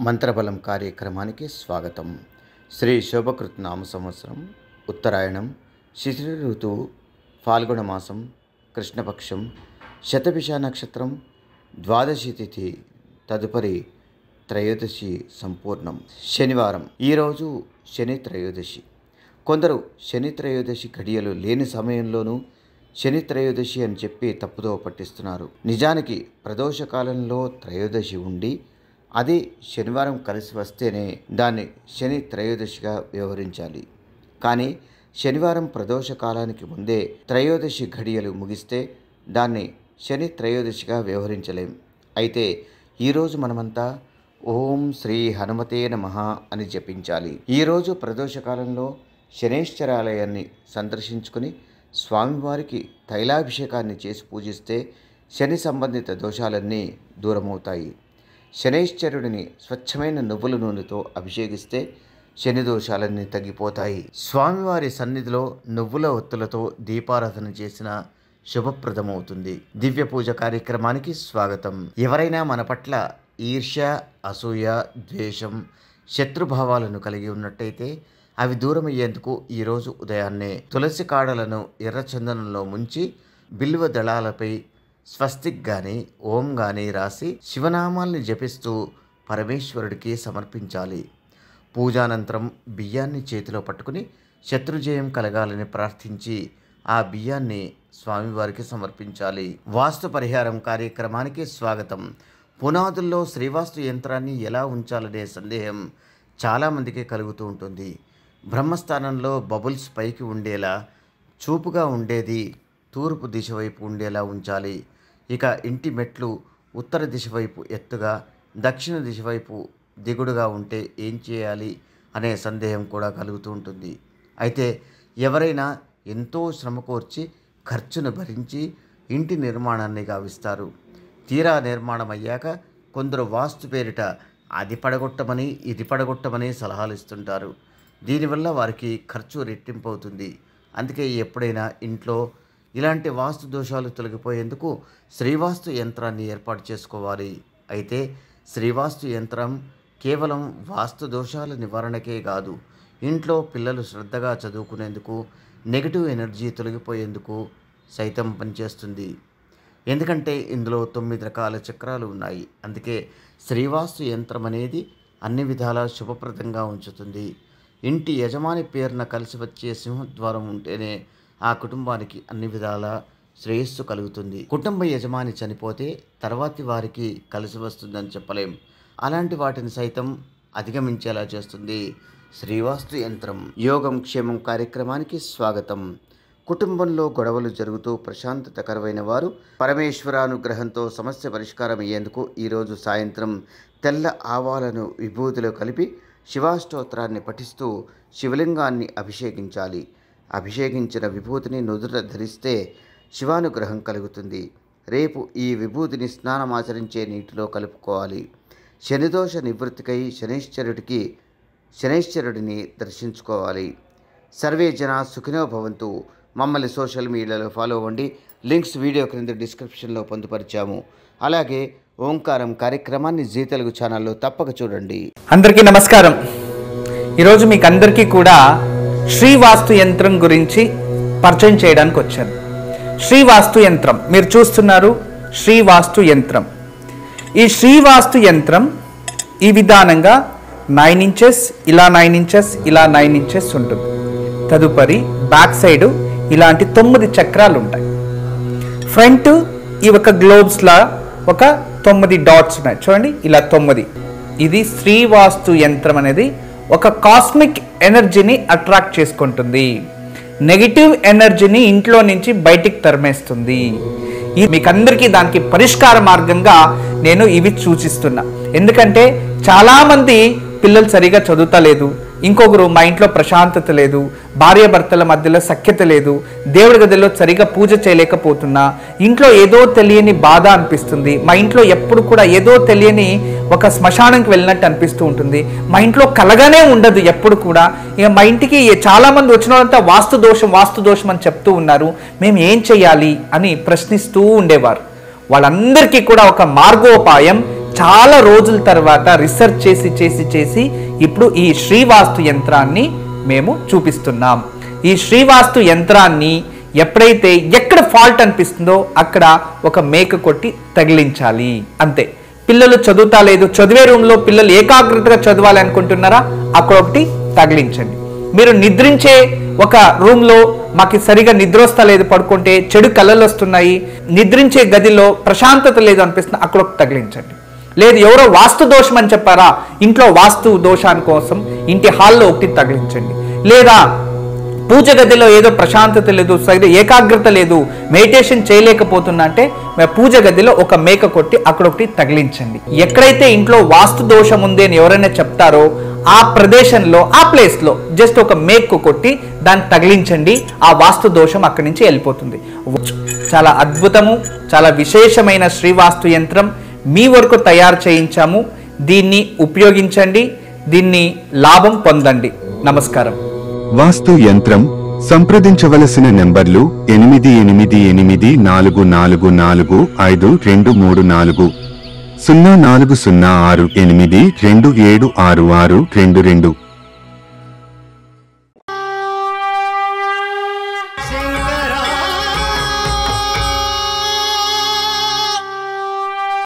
మంత్రబలం కార్యక్రమానికి స్వాగతం. శ్రీ శోభకృత్ నామ సంవత్సరం, ఉత్తరాయణం, శిశిర ఋతువు, ఫాల్గుణ మాసం, కృష్ణపక్షం, శతభిష నక్షత్రం, ద్వాదశి తిథి, తదుపరి త్రయోదశి సంపూర్ణం. శనివారం. ఈరోజు శని త్రయోదశి. కొందరు శని త్రయోదశి ఘడియలు లేని సమయంలోనూ శని త్రయోదశి అని చెప్పి తప్పుదో పట్టిస్తున్నారు. నిజానికి ప్రదోష కాలంలో త్రయోదశి ఉండి అది శనివారం కలిసి వస్తేనే దాన్ని శని త్రయోదశిగా వ్యవహరించాలి. కానీ శనివారం ప్రదోష కాలానికి ముందే త్రయోదశి ఘడియలు ముగిస్తే దాన్ని శని త్రయోదశిగా వ్యవహరించలేం. అయితే ఈరోజు మనమంతా ఓం శ్రీ హనుమతే నమః అని జపించాలి. ఈరోజు ప్రదోష కాలంలో శనైశ్చరాలయాన్ని సందర్శించుకుని స్వామివారికి తైలాభిషేకాన్ని చేసి పూజిస్తే శని సంబంధిత దోషాలన్నీ దూరమవుతాయి. శనైశ్చరుడిని స్వచ్ఛమైన నువ్వుల నూనెతో అభిషేకిస్తే శని దోషాలన్నీ తగ్గిపోతాయి. స్వామివారి సన్నిధిలో నువ్వుల ఒత్తులతో దీపారాధన చేసిన శుభప్రదమవుతుంది. దివ్య పూజ కార్యక్రమానికి స్వాగతం. ఎవరైనా మన పట్ల ఈర్ష్య, అసూయ, ద్వేషం, శత్రుభావాలను కలిగి ఉన్నట్టయితే అవి దూరమయ్యేందుకు ఈరోజు ఉదయాన్నే తులసి కాడలను ఎర్రచందనంలో ముంచి బిల్వ దళాలపై స్వస్తిక్ గాని ఓం గాని రాసి శివనామాల్ని జపిస్తూ పరమేశ్వరుడికి సమర్పించాలి. పూజానంతరం బియ్యాన్ని చేతిలో పట్టుకుని శత్రుజయం కలగాలని ప్రార్థించి ఆ బియ్యాన్ని స్వామివారికి సమర్పించాలి. వాస్తు పరిహారం కార్యక్రమానికి స్వాగతం. పునాదుల్లో శ్రీవాస్తు యంత్రాన్ని ఎలా ఉంచాలనే సందేహం చాలామందికి కలుగుతూ ఉంటుంది. బ్రహ్మస్థానంలో బబుల్స్ పైకి ఉండేలా, చూపుగా ఉండేది తూర్పు దిశ వైపు ఉండేలా ఉంచాలి. ఇక ఇంటి మెట్లు ఉత్తర దిశ వైపు ఎత్తుగా, దక్షిణ దిశ వైపు దిగుడుగా ఉంటే ఏం చేయాలి అనే సందేహం కూడా కలుగుతూ ఉంటుంది. అయితే ఎవరైనా ఎంతో శ్రమ కోర్చి ఖర్చును భరించి ఇంటి నిర్మాణాన్ని గావిస్తారు. తీరా నిర్మాణం అయ్యాక కొందరు వాస్తు పేరిట అది పడగొట్టమని ఇది పడగొట్టమని సలహాలు ఇస్తుంటారు. దీనివల్ల వారికి ఖర్చు రెట్టింపు అవుతుంది. అందుకే ఎప్పుడైనా ఇంట్లో ఇలాంటి వాస్తు దోషాలు తొలగిపోయేందుకు శ్రీవాస్తు యంత్రాన్ని ఏర్పాటు చేసుకోవాలి. అయితే శ్రీవాస్తు యంత్రం కేవలం వాస్తు దోషాల నివారణకే కాదు, ఇంట్లో పిల్లలు శ్రద్ధగా చదువుకునేందుకు, నెగిటివ్ ఎనర్జీ తొలగిపోయేందుకు సైతం పనిచేస్తుంది. ఎందుకంటే ఇందులో 9 రకాల చక్రాలు ఉన్నాయి. అందుకే శ్రీవాస్తు యంత్రం అనేది అన్ని విధాలా శుభప్రదంగా ఉంచుతుంది. ఇంటి యజమాని పేరున కలిసి వచ్చే సింహద్వారం ఉంటేనే ఆ కుటుంబానికి అన్ని విధాల శ్రేయస్సు కలుగుతుంది. కుటుంబ యజమాని చనిపోతే తర్వాతి వారికి కలిసి వస్తుందని చెప్పలేం. అలాంటి వాటిని సైతం అధిగమించేలా చేస్తుంది శ్రీవాస్తు యంత్రం. యోగం క్షేమం కార్యక్రమానికి స్వాగతం. కుటుంబంలో గొడవలు జరుగుతూ ప్రశాంతత కరువైన వారు పరమేశ్వరానుగ్రహంతో సమస్య పరిష్కారం అయ్యేందుకు ఈరోజు సాయంత్రం తెల్ల ఆవాలను విభూతిలో కలిపి శివాష్టోత్రాన్ని పఠిస్తూ శివలింగాన్ని అభిషేకించాలి. అభిషేకించిన విభూతిని నుదుట ధరిస్తే శివానుగ్రహం కలుగుతుంది. రేపు ఈ విభూతిని స్నానమాచరించే నీటిలో కలుపుకోవాలి. శనిదోష నివృత్తికై శనైశ్చరుడిని దర్శించుకోవాలి. సర్వే జన సుఖినో భవంతు. మమ్మల్ని సోషల్ మీడియాలో ఫాలో అవ్వండి. లింక్స్ వీడియో క్రింద డిస్క్రిప్షన్లో పొందుపరిచాము. అలాగే ఓంకారం కార్యక్రమాన్ని జీ తెలుగు ఛానల్లో తప్పక చూడండి. అందరికీ నమస్కారం. ఈరోజు మీకు అందరికీ కూడా శ్రీవాస్తు యంత్రం గురించి పరిచయం చేయడానికి వచ్చాను. శ్రీవాస్తు యంత్రం మీరు చూస్తున్నారు. శ్రీవాస్తు యంత్రం. ఈ శ్రీవాస్తు యంత్రం ఈ విధానంగా 9 ఇంచెస్, ఇలా 9 ఇంచెస్, ఇలా 9 ఇంచెస్ ఉంటుంది. తదుపరి బ్యాక్ సైడ్ ఇలాంటి 9 చక్రాలు ఉంటాయి. ఫ్రంట్ ఈ ఒక గ్లోబ్స్లా ఒక 9 డాట్స్ ఉన్నాయి చూడండి, ఇలా 9. ఇది శ్రీవాస్తు యంత్రం అనేది ఒక కాస్మిక్ ఎనర్జీని అట్రాక్ట్ చేసుకుంటుంది. నెగిటివ్ ఎనర్జీని ఇంట్లో నుంచి బయటికి తరిమేస్తుంది. మీకు అందరికీ దానికి పరిష్కార మార్గంగా నేను ఇవి సూచిస్తున్నా. ఎందుకంటే చాలామంది పిల్లలు సరిగా చదువుతలేదు, ఇంకొకరు మా ఇంట్లో ప్రశాంతత లేదు, భార్యాభర్తల మధ్యలో సఖ్యత లేదు, దేవుడి గదిలో సరిగా పూజ చేయలేకపోతున్నా, ఇంట్లో ఏదో తెలియని బాధ అనిపిస్తుంది, మా ఇంట్లో ఎప్పుడు కూడా ఏదో తెలియని ఒక శ్మశానానికి వెళ్ళినట్టు అనిపిస్తూ ఉంటుంది, మా ఇంట్లో కలగానే ఉండదు ఎప్పుడు కూడా. ఇక మా ఇంటికి చాలామంది వచ్చిన వాళ్ళంతా వాస్తు దోషం అని చెప్తూ ఉన్నారు, మేము ఏం చేయాలి అని ప్రశ్నిస్తూ ఉండేవారు. వాళ్ళందరికీ కూడా ఒక మార్గోపాయం చాలా రోజుల తర్వాత రీసెర్చ్ చేసి ఇప్పుడు ఈ శ్రీవాస్తు యంత్రాన్ని మేము చూపిస్తున్నాం. ఈ శ్రీవాస్తు యంత్రాన్ని ఎప్పుడైతే ఎక్కడ ఫాల్ట్ అనిపిస్తుందో అక్కడ ఒక మేక కొట్టి తగిలించాలి, అంతే. పిల్లలు చదువుతా లేదు, చదివే రూమ్లో పిల్లలు ఏకాగ్రతగా చదవాలి అనుకుంటున్నారా, అక్కడ ఒకటి తగిలించండి. మీరు నిద్రించే ఒక రూమ్లో మాకు సరిగా నిద్ర వస్తా లేదు, పడుకుంటే చెడు కళలు వస్తున్నాయి, నిద్రించే గదిలో ప్రశాంతత లేదు అనిపిస్తుంది, అక్కడ ఒకటి తగిలించండి. లేదు ఎవరో వాస్తు దోషం అని చెప్పారా, ఇంట్లో వాస్తు దోషాని కోసం ఇంటి హాల్లో ఒకటి తగిలించండి. లేదా పూజ గదిలో ఏదో ప్రశాంతత లేదు, సరిగ్గా ఏకాగ్రత లేదు, మెడిటేషన్ చేయలేకపోతున్నా అంటే పూజ గదిలో ఒక మేక కొట్టి అక్కడ ఒకటి తగిలించండి. ఎక్కడైతే ఇంట్లో వాస్తు దోషం ఉంది అని ఎవరైనా చెప్తారో ఆ ప్రదేశంలో ఆ ప్లేస్లో జస్ట్ ఒక మేకు కొట్టి దాన్ని తగిలించండి, ఆ వాస్తు దోషం అక్కడి నుంచి వెళ్ళిపోతుంది. చాలా అద్భుతము, చాలా విశేషమైన శ్రీవాస్తు యంత్రం మీ వరకు తయారు చేయించాము. దీన్ని ఉపయోగించండి, దీన్ని లాభం పొందండి. నమస్కారం. వాస్తు యంత్రం సంప్రదించవలసిన నెంబర్లు 8844452344 040682766622.